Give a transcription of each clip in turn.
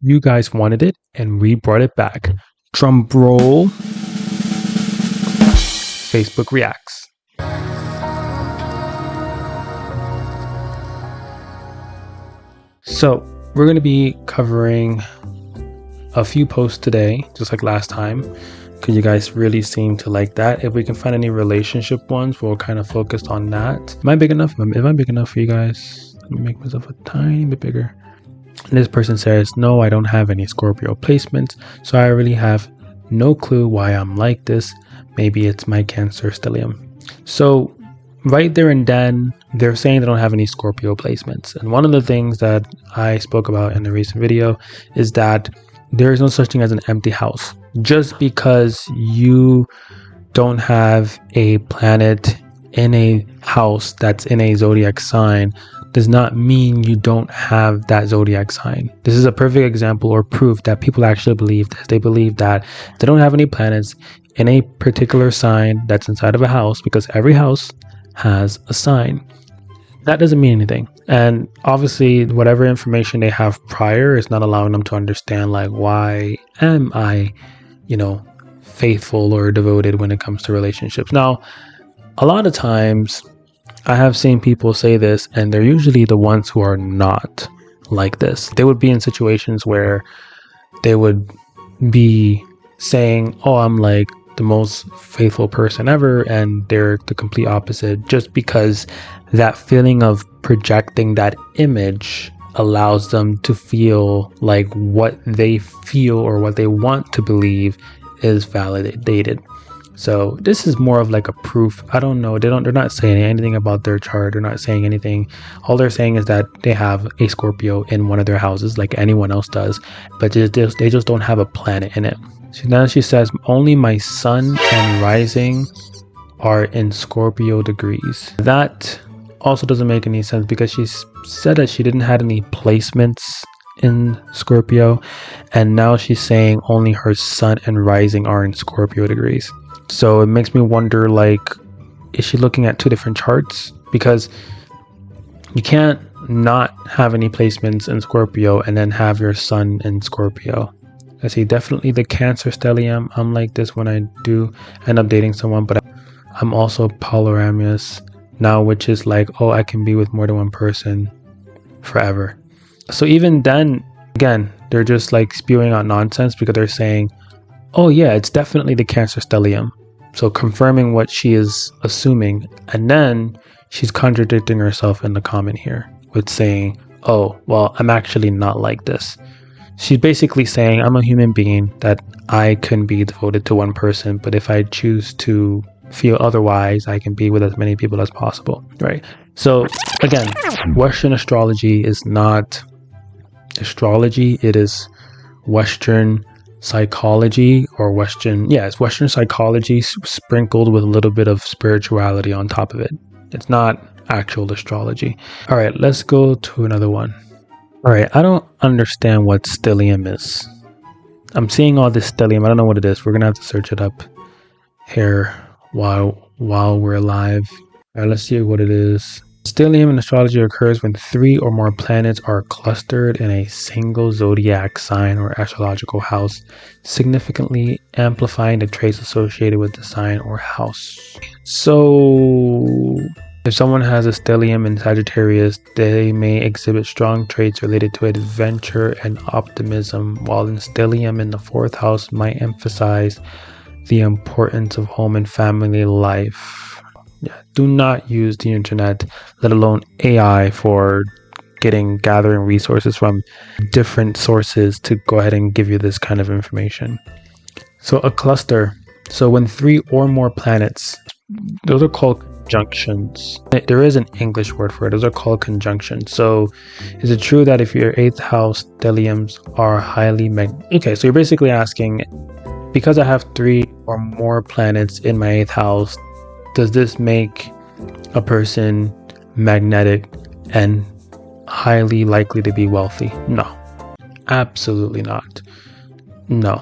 You guys wanted it, and we brought it back. Drum roll. Facebook reacts. So we're going to be covering a few posts today, just like last time, because you guys really seem to like that. If we can find any relationship ones, we'll kind of focus on that. Am I big enough? Am I big enough for you guys? Let me make myself a tiny bit bigger. And this person says, no, I don't have any Scorpio placements, so I really have no clue why I'm like this. Maybe it's my Cancer stellium. So right there and then, they're saying they don't have any Scorpio placements. And one of the things that I spoke about in the recent video is that there is no such thing as an empty house. Just because you don't have a planet in a house that's in a zodiac sign does not mean you don't have that zodiac sign. This is a perfect example or proof that people actually believe this. They believe that they don't have any planets in a particular sign that's inside of a house because every house has a sign. That doesn't mean anything. And obviously, whatever information they have prior is not allowing them to understand, like, why am I, faithful or devoted when it comes to relationships. Now, a lot of times I have seen people say this, and they're usually the ones who are not like this. They would be in situations where they would be saying, oh, I'm like the most faithful person ever, and they're the complete opposite, just because that feeling of projecting that image allows them to feel like what they feel or what they want to believe is validated. So this is more of like a proof. I don't know. They're not saying anything about their chart. They're not saying anything. All they're saying is that they have a Scorpio in one of their houses like anyone else does, but they just don't have a planet in it. So now she says, only my sun and rising are in Scorpio degrees. That also doesn't make any sense because she said that she didn't have any placements in Scorpio, and now she's saying only her sun and rising are in Scorpio degrees. So it makes me wonder, like, is she looking at two different charts? Because you can't not have any placements in Scorpio and then have your sun in Scorpio. I see definitely the Cancer stellium. I'm like this when I do end up dating someone, but I'm also polyamorous now, which is like, oh, I can be with more than one person forever. So even then, again, they're just like spewing out nonsense because they're saying, oh yeah, it's definitely the Cancer stellium. So confirming what she is assuming, and then she's contradicting herself in the comment here with saying, oh, well, I'm actually not like this. She's basically saying, I'm a human being, that I can be devoted to one person, but if I choose to feel otherwise, I can be with as many people as possible, right? So again, Western astrology is not astrology. It is Western psychology, or it's Western psychology sprinkled with a little bit of spirituality on top of it. It's not actual astrology. All right, let's go to another one. All right, I don't understand what stellium is. I'm seeing all this stellium. I don't know what it is. We're gonna have to search it up here while we're live. All right, let's see what it is. Stellium in astrology occurs when 3 or more planets are clustered in a single zodiac sign or astrological house, significantly amplifying the traits associated with the sign or house. So if someone has a stellium in Sagittarius, they may exhibit strong traits related to adventure and optimism, while in stellium in the 4th house might emphasize the importance of home and family life. Yeah, do not use the internet, let alone AI, for gathering resources from different sources to go ahead and give you this kind of information. So a cluster. So when 3 or more planets, those are called conjunctions. There is an English word for it. Those are called conjunctions. So is it true that if your 8th house stelliums are highly okay, so you're basically asking, because I have 3 or more planets in my 8th house, does this make a person magnetic and highly likely to be wealthy? No, absolutely not. No.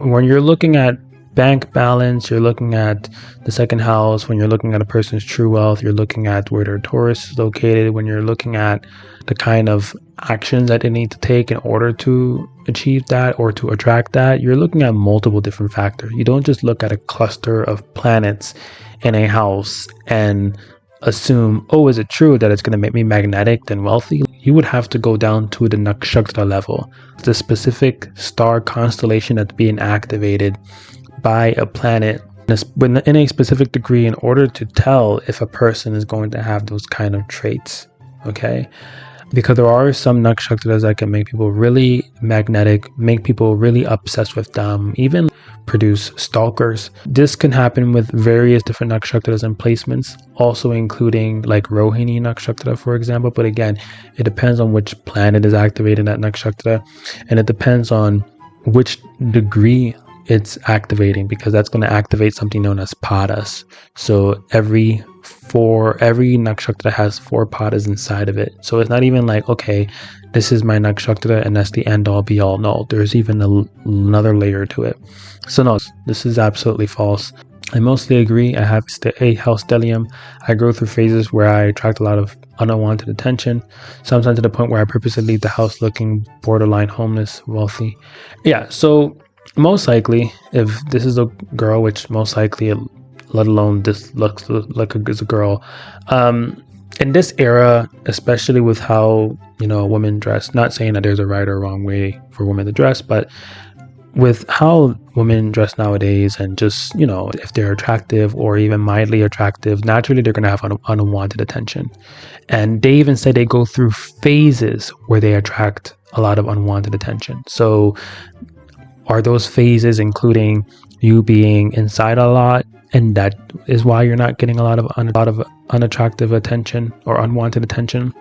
When you're looking at bank balance, you're looking at the second house. When you're looking at a person's true wealth, you're looking at where their Taurus is located. When you're looking at the kind of actions that they need to take in order to achieve that or to attract that, you're looking at multiple different factors. You don't just look at a cluster of planets in a house and assume, oh, is it true that it's going to make me magnetic and wealthy? You would have to go down to the nakshatra level, the specific star constellation that's being activated by a planet in a specific degree in order to tell if a person is going to have those kind of traits. Okay, because there are some nakshatras that can make people really magnetic, make people really obsessed with them, even produce stalkers. This can happen with various different nakshatras and placements, also including like Rohini nakshatra, for example. But again, it depends on which planet is activating that nakshatra, and it depends on which degree it's activating, because that's going to activate something known as padas. So every nakshatra has 4 padas inside of it. So it's not even like, okay, this is my nakshatra and that's the end all be all. No, there's even another layer to it. So no, this is absolutely false. I mostly agree. I have a house stellium. I go through phases where I attract a lot of unwanted attention, sometimes to the point where I purposely leave the house looking borderline homeless, wealthy. Yeah, so most likely, if this is a girl, which most likely, let alone this looks like a girl, in this era, especially with how, women dress, not saying that there's a right or wrong way for women to dress, but with how women dress nowadays, and just, if they're attractive or even mildly attractive, naturally they're going to have unwanted attention. And they even say they go through phases where they attract a lot of unwanted attention. So are those phases including you being inside a lot, and that is why you're not getting a lot of unattractive attention or unwanted attention?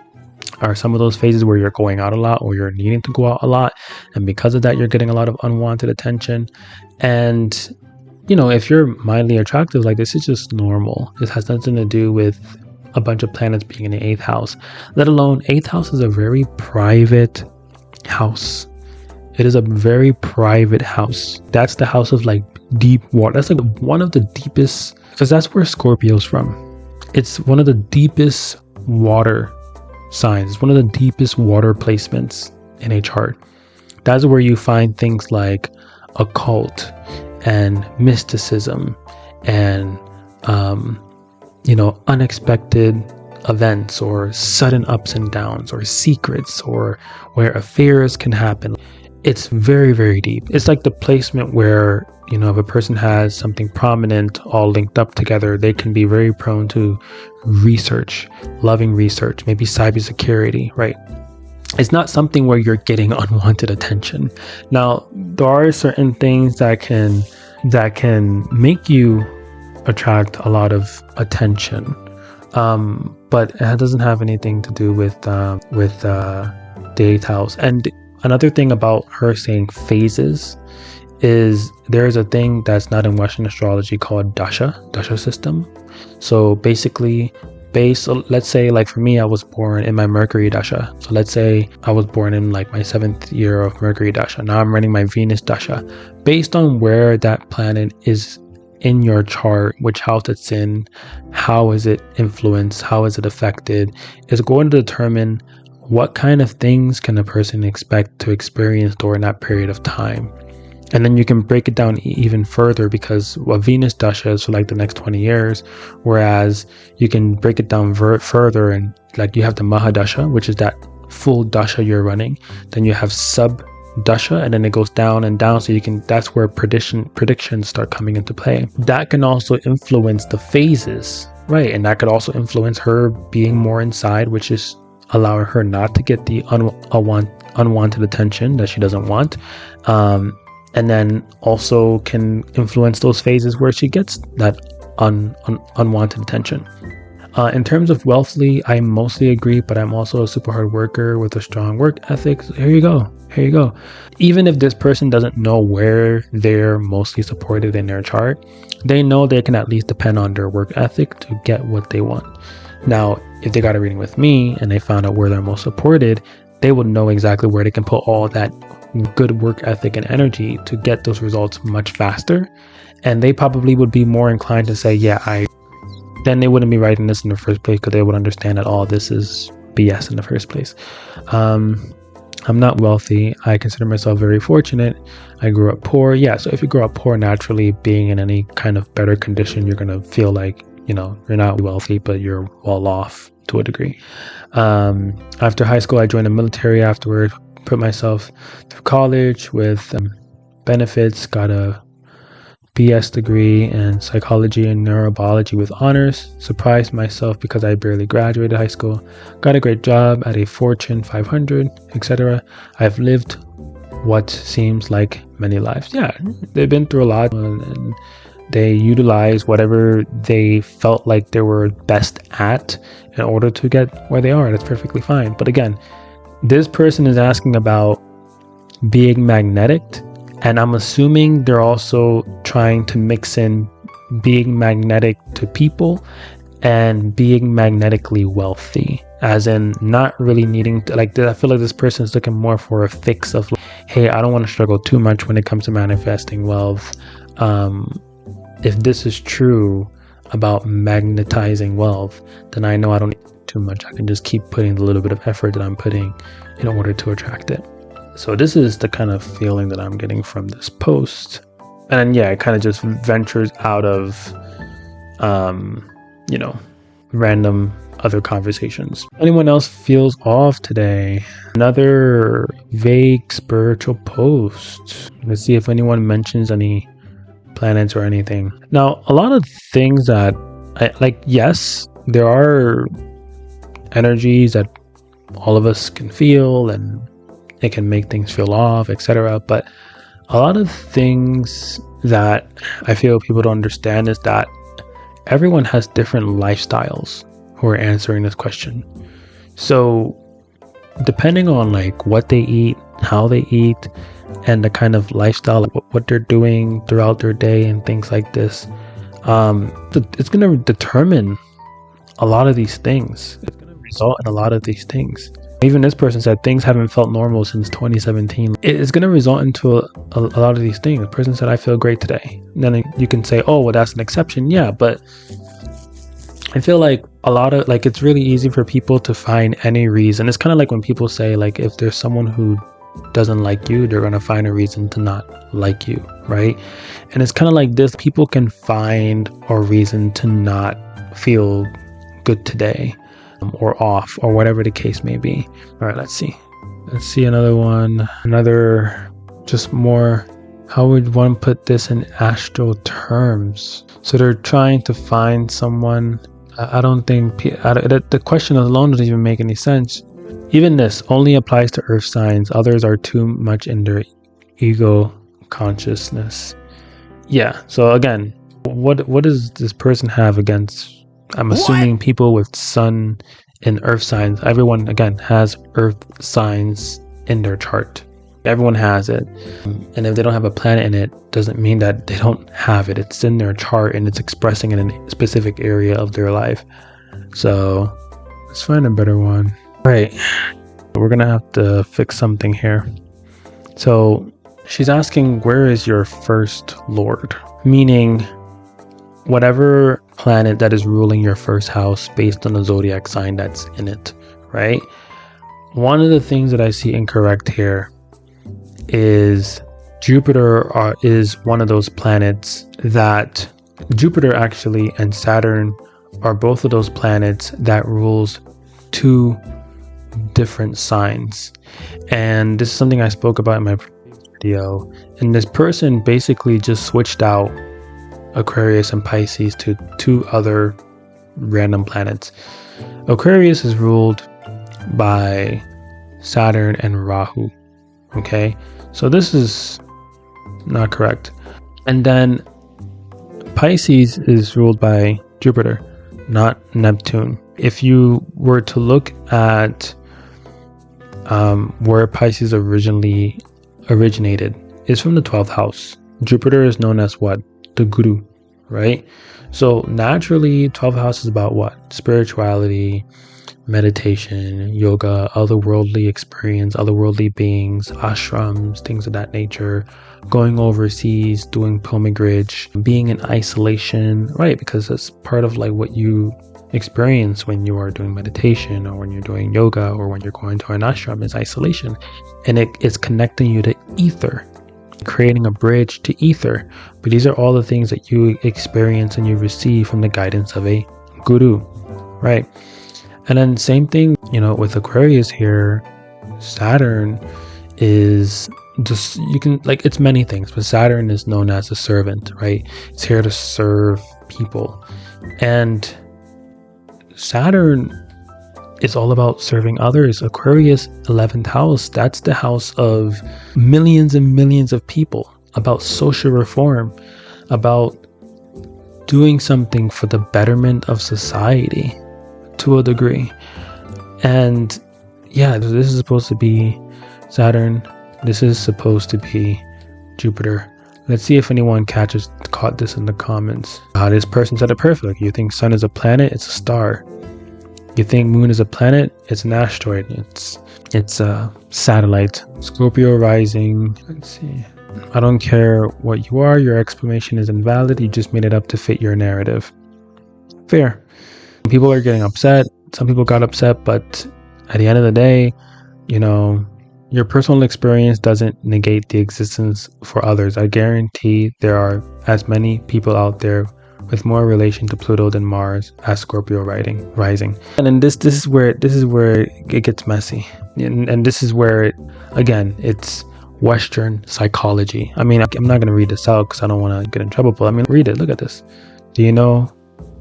Are some of those phases where you're going out a lot or you're needing to go out a lot, and because of that you're getting a lot of unwanted attention? And if you're mildly attractive, like, this is just normal. This has nothing to do with a bunch of planets being in the 8th house, let alone 8th house is a very private house. It is a very private house. That's the house of like deep water. That's like one of the deepest, because that's where Scorpio's from. It's one of the deepest water signs. It's one of the deepest water placements in a chart. That's where you find things like occult and mysticism and unexpected events or sudden ups and downs or secrets, or where affairs can happen. It's very, very deep. It's like the placement where, if a person has something prominent all linked up together, they can be very prone to research, loving research, maybe cybersecurity, right? It's not something where you're getting unwanted attention. Now, there are certain things that can make you attract a lot of attention, but it doesn't have anything to do with the 8th house. And another thing about her saying phases is there's a thing that's not in Western astrology called dasha system. So basically, let's say, like for me, I was born in my Mercury dasha. So let's say I was born in like my 7th year of Mercury dasha. Now I'm running my Venus dasha. Based on where that planet is in your chart, which house it's in, how is it influenced, how is it affected, is going to determine what kind of things can a person expect to experience during that period of time. And then you can break it down even further, because Venus dasha is for like the next 20 years, whereas you can break it down further, and like you have the Mahadasha, which is that full dasha you're running. Then you have sub dasha, and then it goes down and down, so that's where predictions start coming into play. That can also influence the phases, right? And that could also influence her being more inside, which is allowing her not to get the unwanted attention that she doesn't want, and then also can influence those phases where she gets that unwanted attention. In terms of wealthly, I mostly agree, but I'm also a super hard worker with a strong work ethic. So here you go. Even if this person doesn't know where they're mostly supported in their chart, they know they can at least depend on their work ethic to get what they want. Now, if they got a reading with me and they found out where they're most supported, they would know exactly where they can put all that good work ethic and energy to get those results much faster. And they probably would be more inclined to say, yeah, then they wouldn't be writing this in the first place, because they would understand that all this is BS in the first place. I'm not wealthy. I consider myself very fortunate. I grew up poor. Yeah, so if you grow up poor, naturally being in any kind of better condition, you're going to feel like, you're not wealthy, but you're well off to a degree. After high school, I joined the military afterward, put myself through college with benefits, got a BS degree in psychology and neurobiology with honors. Surprised myself because I barely graduated high school. Got a great job at a Fortune 500, etc. I've lived what seems like many lives. Yeah, they've been through a lot, and they utilize whatever they felt like they were best at in order to get where they are. That's perfectly fine. But again, this person is asking about being magnetic, and I'm assuming they're also trying to mix in being magnetic to people and being magnetically wealthy, as in not really needing to, I feel like this person is looking more for a fix of, hey, I don't want to struggle too much when it comes to manifesting wealth. If this is true about magnetizing wealth, then I know I don't need too much. I can just keep putting the little bit of effort that I'm putting in order to attract it. So this is the kind of feeling that I'm getting from this post. And yeah, it kind of just ventures out of, random other conversations. Anyone else feels off today? Another vague spiritual post. Let's see if anyone mentions any planets or anything. Now, a lot of things that yes, there are energies that all of us can feel, and it can make things feel off, etc. But a lot of things that I feel people don't understand is that everyone has different lifestyles who are answering this question. So depending on what they eat, how they eat, and the kind of lifestyle, what they're doing throughout their day and things like this, it's going to determine a lot of these things. It's going to result in a lot of these things. Even this person said things haven't felt normal since 2017. It's going to result into a lot of these things. The person said, I feel great today. And then you can say, oh, well, that's an exception. Yeah, but I feel like a lot of, it's really easy for people to find any reason. It's kind of like when people say, if there's someone who doesn't like you, they're going to find a reason to not like you, right? And it's kind of like this. People can find a reason to not feel good today, or off, or whatever the case may be. All right, let's see another one. Another, just more, how would one put this in astral terms? So they're trying to find someone. I don't think the question alone doesn't even make any sense. Even this only applies to earth signs. Others are too much in their ego consciousness. Yeah, so again, what does this person have against, I'm assuming, people with sun and earth signs? Everyone, again, has earth signs in their chart. Everyone has it. And if they don't have a planet in it, doesn't mean that they don't have it. It's in their chart and it's expressing in a specific area of their life. So let's find a better one. All right. We're going to have to fix something here. So she's asking, where is your first lord? Meaning, whatever planet that is ruling your first house based on the zodiac sign that's in it, right? One of the things that I see incorrect here is Jupiter is one of those planets that Jupiter actually and Saturn are both of those planets that rules two different signs. And this is something I spoke about in my video. And this person basically just switched out Aquarius and Pisces to two other random planets. Aquarius is ruled by Saturn and Rahu. Okay, so this is not correct. And then Pisces is ruled by Jupiter, not Neptune. If you were to look at where Pisces originally originated, is from the 12th house. Jupiter is known as what? The Guru, right? So naturally, 12th house is about what? Spirituality, meditation, yoga, otherworldly experience, otherworldly beings, ashrams, things of that nature, going overseas, doing pilgrimage, being in isolation, right? Because that's part of like what you experience when you are doing meditation or when you're doing yoga or when you're going to an ashram is isolation. And it's connecting you to ether, creating a bridge to ether. But these are all the things that you experience and you receive from the guidance of a guru, right? And then same thing, with Aquarius here, Saturn is just, you can, like, it's many things, but Saturn is known as a servant, right? It's here to serve people. And Saturn is all about serving others. Aquarius, 11th house, that's the house of millions and millions of people, about social reform, about doing something for the betterment of society to a degree. And yeah, this is supposed to be Saturn. This is supposed to be Jupiter. Let's see if anyone caught this in the comments. This person said it perfect. You think sun is a planet? It's a star. You think moon is a planet? It's an asteroid. It's a satellite. Scorpio rising. Let's see. I don't care what you are. Your explanation is invalid. You just made it up to fit your narrative. Fair. People are getting upset. Some people got upset, but at the end of the day, your personal experience doesn't negate the existence for others. I guarantee there are as many people out there with more relation to Pluto than Mars as Scorpio rising. And then this is where it gets messy. And this is where it's Western psychology. I mean, I'm not going to read this out because I don't want to get in trouble, but read it. Look at this. Do you know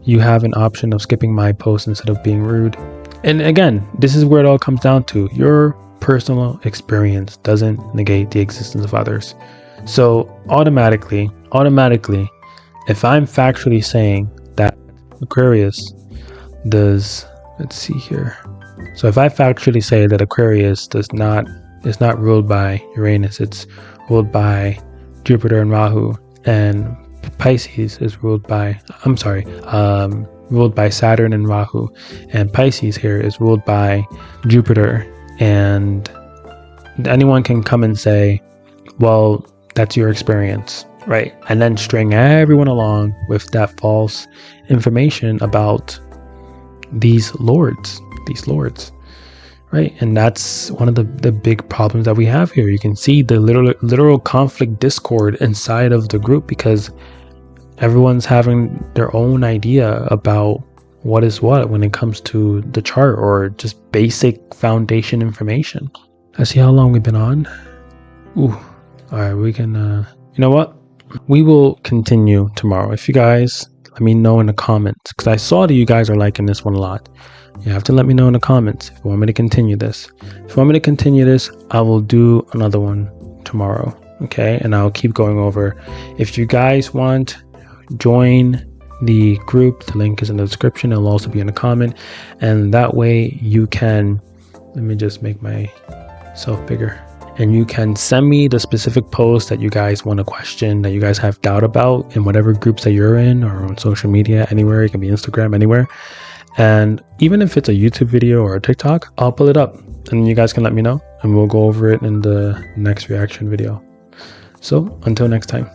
you have an option of skipping my post instead of being rude? And again, this is where it all comes down to. Your personal experience doesn't negate the existence of others. So automatically, if I'm factually saying that Aquarius does, let's see here. So if I factually say that Aquarius is not ruled by Uranus, it's ruled by Jupiter and Rahu, and Pisces is ruled by Saturn and Rahu, and Pisces here is ruled by Jupiter. And anyone can come and say, well, that's your experience, right? And then string everyone along with that false information about these lords, right? And that's one of the big problems that we have here. You can see the literal conflict, discord inside of the group, because everyone's having their own idea about what is what when it comes to the chart or just basic foundation information. Let's see how long we've been on. Ooh, all right, we can, you know what? We will continue tomorrow. If you guys let me know in the comments, because I saw that you guys are liking this one a lot. You have to let me know in the comments if you want me to continue this. If you want me to continue this, I will do another one tomorrow. Okay, and I'll keep going over. If you guys want, join the group. The link is in the description. It'll also be in the comment, and that way you can, let me just make myself bigger, and you can send me the specific post that you guys want to question, that you guys have doubt about, in whatever groups that you're in, or on social media, anywhere. It can be Instagram, anywhere. And even if it's a YouTube video or a TikTok, I'll pull it up and you guys can let me know, and we'll go over it in the next reaction video. So until next time.